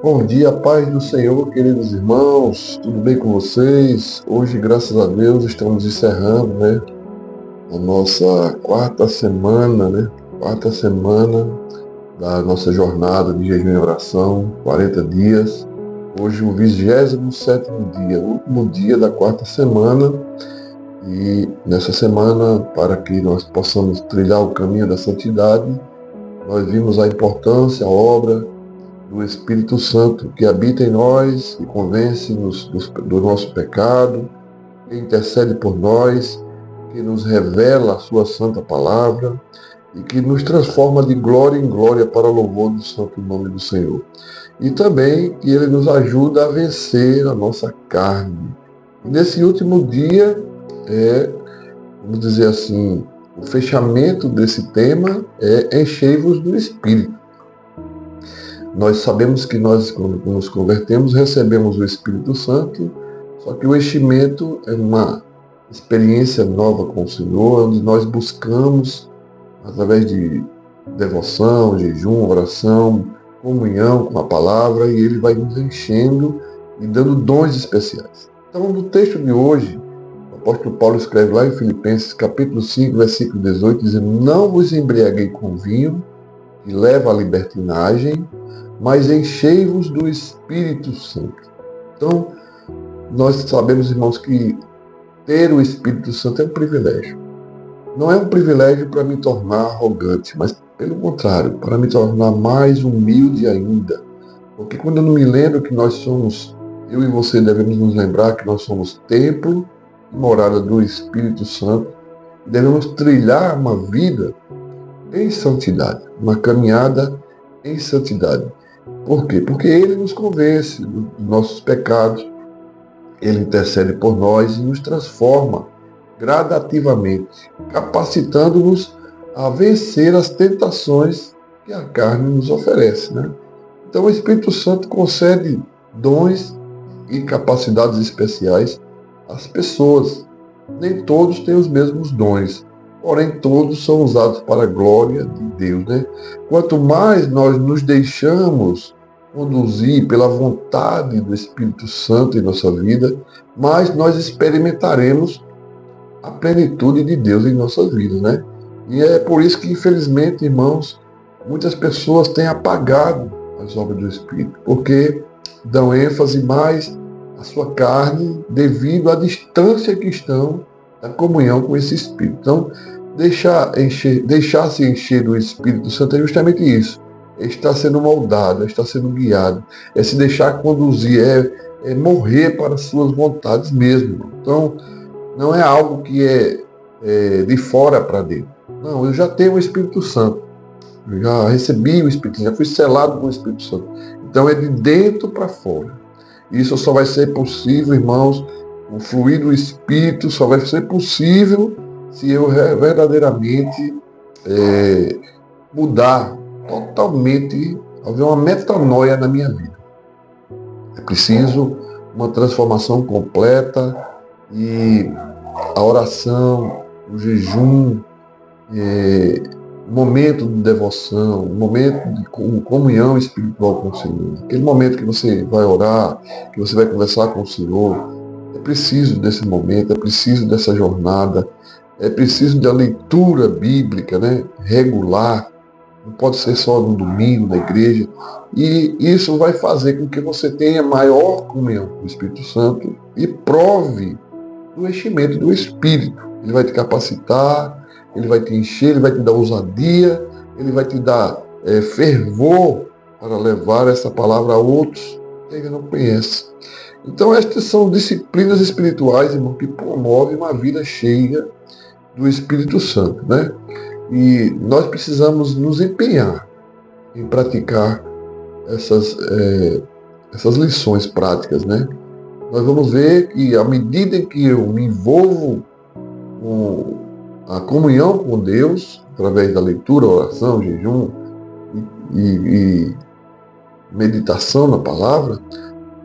Bom dia, paz do Senhor, queridos irmãos, tudo bem com vocês? Hoje, graças a Deus, estamos encerrando, a nossa quarta semana, Quarta semana da nossa jornada de jejum e oração, 40 dias. Hoje, o 27º dia, o último dia da quarta semana. E nessa semana, para que nós possamos trilhar o caminho da santidade, nós vimos a importância, a obra do Espírito Santo que habita em nós, que convence-nos do nosso pecado, que intercede por nós, que nos revela a sua santa palavra e que nos transforma de glória em glória para o louvor do santo nome do Senhor. E também que ele nos ajuda a vencer a nossa carne. E nesse último dia, vamos dizer assim, o fechamento desse tema é enchei-vos do Espírito. Nós sabemos que nós, quando nos convertemos, recebemos o Espírito Santo, só que o enchimento é uma experiência nova com o Senhor, onde nós buscamos, através de devoção, jejum, oração, comunhão com a palavra, e ele vai nos enchendo e dando dons especiais. Então, no texto de hoje, o apóstolo Paulo escreve lá em Filipenses, capítulo 5, versículo 18, dizendo: não vos embriaguei com vinho, que leva à libertinagem, mas enchei-vos do Espírito Santo. Então, nós sabemos, irmãos, que ter o Espírito Santo é um privilégio. Não é um privilégio para me tornar arrogante, mas, pelo contrário, para me tornar mais humilde ainda. Porque quando eu não me lembro que nós somos, eu e você devemos nos lembrar que nós somos templo e morada do Espírito Santo, e devemos trilhar uma vida em santidade, uma caminhada em santidade. Por quê? Porque ele nos convence dos nossos pecados, ele intercede por nós e nos transforma gradativamente, capacitando-nos a vencer as tentações que a carne nos oferece. Então o Espírito Santo concede dons e capacidades especiais às pessoas. Nem todos têm os mesmos dons, porém todos são usados para a glória de Deus. Quanto mais nós nos deixamos conduzir pela vontade do Espírito Santo em nossa vida, mais nós experimentaremos a plenitude de Deus em nossas vidas. E é por isso que, infelizmente, irmãos, muitas pessoas têm apagado as obras do Espírito, porque dão ênfase mais à sua carne devido à distância que estão da comunhão com esse Espírito. Então, deixar-se encher do Espírito Santo é justamente isso. É estar sendo moldado, é estar sendo guiado, é se deixar conduzir, é morrer para as suas vontades mesmo. Então, não é algo que é de fora para dentro. Não, eu já tenho o Espírito Santo. Eu já recebi o Espírito Santo, já fui selado com o Espírito Santo. Então, é de dentro para fora. Isso só vai ser possível, irmãos, o fluir do Espírito só vai ser possível se eu verdadeiramente mudar totalmente, haver uma metanoia na minha vida. É preciso uma transformação completa e a oração, o jejum, o momento de devoção, o momento de comunhão espiritual com o Senhor. Aquele momento que você vai orar, que você vai conversar com o Senhor. É preciso desse momento, é preciso dessa jornada, é preciso da leitura bíblica, regular. Não pode ser só no domingo, na igreja. E isso vai fazer com que você tenha maior comunhão com o Espírito Santo e prove o enchimento do Espírito. Ele vai te capacitar, ele vai te encher, ele vai te dar ousadia, ele vai te dar fervor para levar essa palavra a outros que ainda não conhecem. Então estas são disciplinas espirituais, irmão, que promovem uma vida cheia do Espírito Santo. E nós precisamos nos empenhar em praticar essas lições práticas. Nós vamos ver que à medida em que eu me envolvo com a comunhão com Deus, através da leitura, oração, jejum e meditação na palavra,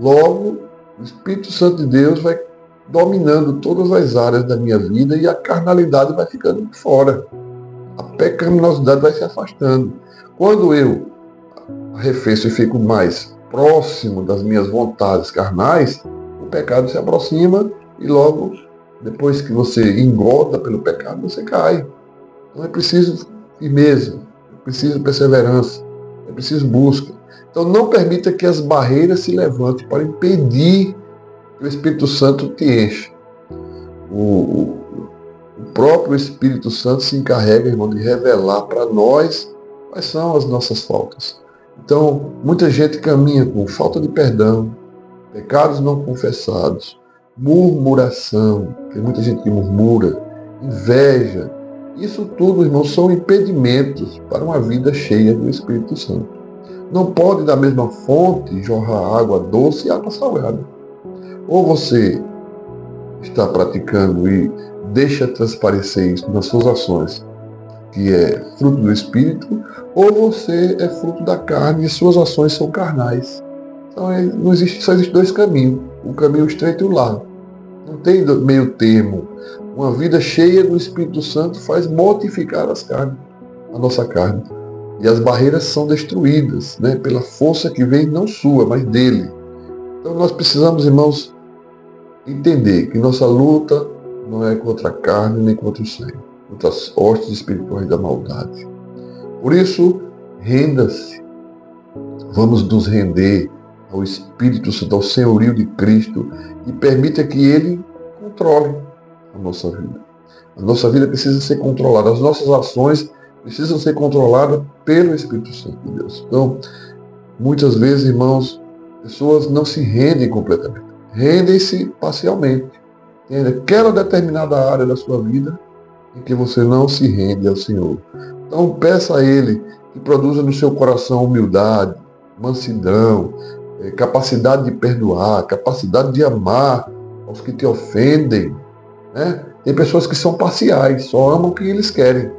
logo o Espírito Santo de Deus vai dominando todas as áreas da minha vida e a carnalidade vai ficando de fora. A pecaminosidade vai se afastando. Quando eu arrefeço e fico mais próximo das minhas vontades carnais, o pecado se aproxima e logo, depois que você engorda pelo pecado, você cai. Então é preciso firmeza, é preciso perseverança, é preciso busca. Então não permita que as barreiras se levantem para impedir que o Espírito Santo te encha. O próprio Espírito Santo se encarrega, irmão, de revelar para nós quais são as nossas faltas. Então, muita gente caminha com falta de perdão, pecados não confessados, murmuração, tem muita gente que murmura, inveja. Isso tudo, irmão, são impedimentos para uma vida cheia do Espírito Santo. Não pode da mesma fonte jorrar água doce e água salgada. Ou você está praticando e deixa transparecer isso nas suas ações, que é fruto do Espírito, ou você é fruto da carne e suas ações são carnais. Então só existe dois caminhos, o caminho estreito e o largo. Não tem meio termo. Uma vida cheia do Espírito Santo faz mortificar a nossa carne. E as barreiras são destruídas, né, pela força que vem não sua, mas dele. Então nós precisamos, irmãos, entender que nossa luta não é contra a carne nem contra o sangue, contra as hostes espirituais da maldade. Por isso, renda-se. Vamos nos render ao Espírito Santo, ao senhorio de Cristo, e permita que Ele controle a nossa vida. A nossa vida precisa ser controlada, as nossas ações precisam ser controladas pelo Espírito Santo de Deus. Então, muitas vezes, irmãos, pessoas não se rendem completamente. Rendem-se parcialmente. Tem aquela determinada área da sua vida em que você não se rende ao Senhor. Então, peça a Ele que produza no seu coração humildade, mansidão, capacidade de perdoar, capacidade de amar aos que te ofendem. Né? Tem pessoas que são parciais, só amam o que eles querem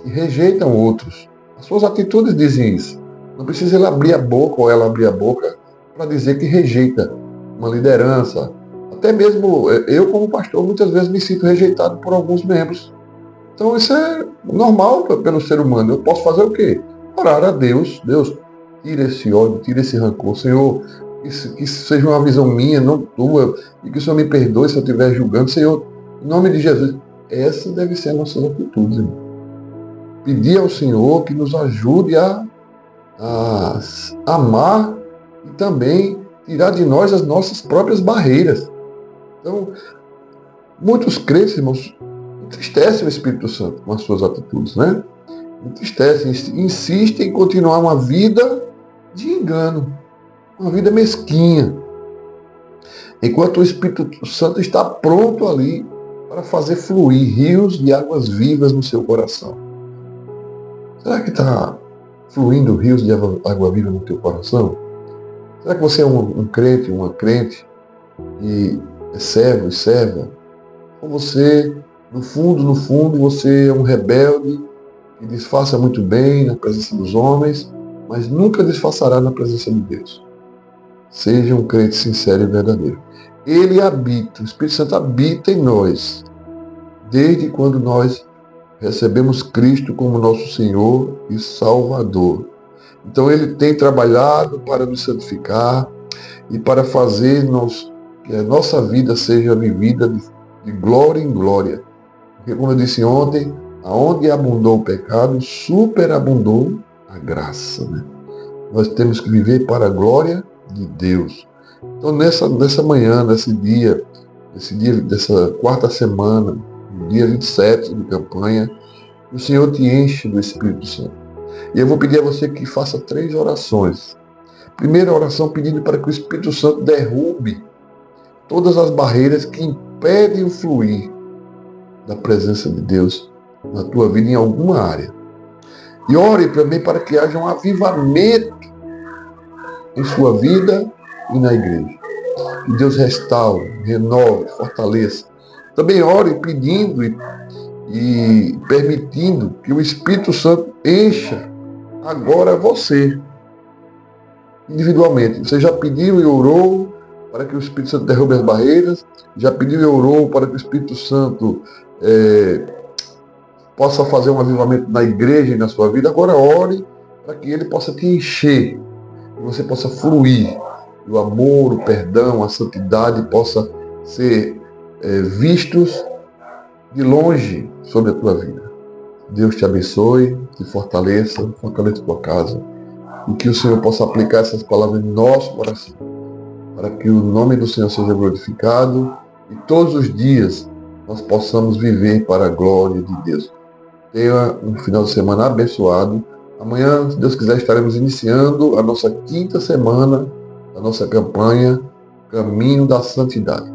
e rejeitam outros. As suas atitudes dizem isso. Não precisa ele abrir a boca ou ela abrir a boca para dizer que rejeita uma liderança. Até mesmo eu, como pastor, muitas vezes me sinto rejeitado por alguns membros. Então isso é normal pelo ser humano. Eu posso fazer o quê? Orar a Deus. Deus, tira esse ódio, tira esse rancor. Senhor, que isso seja uma visão minha, não tua, e que o Senhor me perdoe se eu estiver julgando. Senhor, em nome de Jesus, essa deve ser a nossa atitude, irmão. Pedir ao Senhor que nos ajude a amar e também tirar de nós as nossas próprias barreiras. Então, muitos crentes, irmãos, entristecem o Espírito Santo com as suas atitudes, né? Entristecem, insistem em continuar uma vida de engano, uma vida mesquinha, enquanto o Espírito Santo está pronto ali para fazer fluir rios de águas vivas no seu coração. Será que está fluindo rios de água viva no teu coração? Será que você é um crente, uma crente, e é servo e serva? Ou você, no fundo, você é um rebelde que disfarça muito bem na presença dos homens, mas nunca disfarçará na presença de Deus? Seja um crente sincero e verdadeiro. Ele habita, o Espírito Santo habita em nós, desde quando nós recebemos Cristo como nosso Senhor e Salvador. Então ele tem trabalhado para nos santificar e para fazer que a nossa vida seja vivida de glória em glória. Porque, como eu disse ontem, aonde abundou o pecado, superabundou a graça. Né? Nós temos que viver para a glória de Deus. Então nessa manhã, nesse dia, dessa quarta semana, no dia 27 de campanha, o Senhor te enche do Espírito Santo. E eu vou pedir a você que faça 3 orações. Primeira oração pedindo para que o Espírito Santo derrube todas as barreiras que impedem o fluir da presença de Deus na tua vida em alguma área. E ore também para que haja um avivamento em sua vida e na igreja. Que Deus restaure, renove, fortaleça. Também ore pedindo e permitindo que o Espírito Santo encha agora você, individualmente. Você já pediu e orou para que o Espírito Santo derrube as barreiras, já pediu e orou para que o Espírito Santo possa fazer um avivamento na igreja e na sua vida. Agora ore para que ele possa te encher que você possa fluir, que o amor, o perdão, a santidade possa ser vistos de longe sobre a tua vida. Deus te abençoe, te fortaleça, fortaleça a tua casa, e que o Senhor possa aplicar essas palavras em nosso coração, para que o nome do Senhor seja glorificado e todos os dias nós possamos viver para a glória de Deus. Tenha um final de semana abençoado. Amanhã, se Deus quiser, estaremos iniciando a nossa 5ª semana da nossa campanha Caminho da Santidade.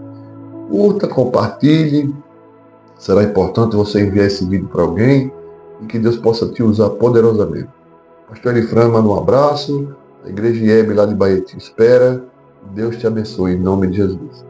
Curta, compartilhe. Será importante você enviar esse vídeo para alguém e que Deus possa te usar poderosamente. Pastor Elifran, manda um abraço. A Igreja IEB lá de Bahia te espera. Deus te abençoe em nome de Jesus.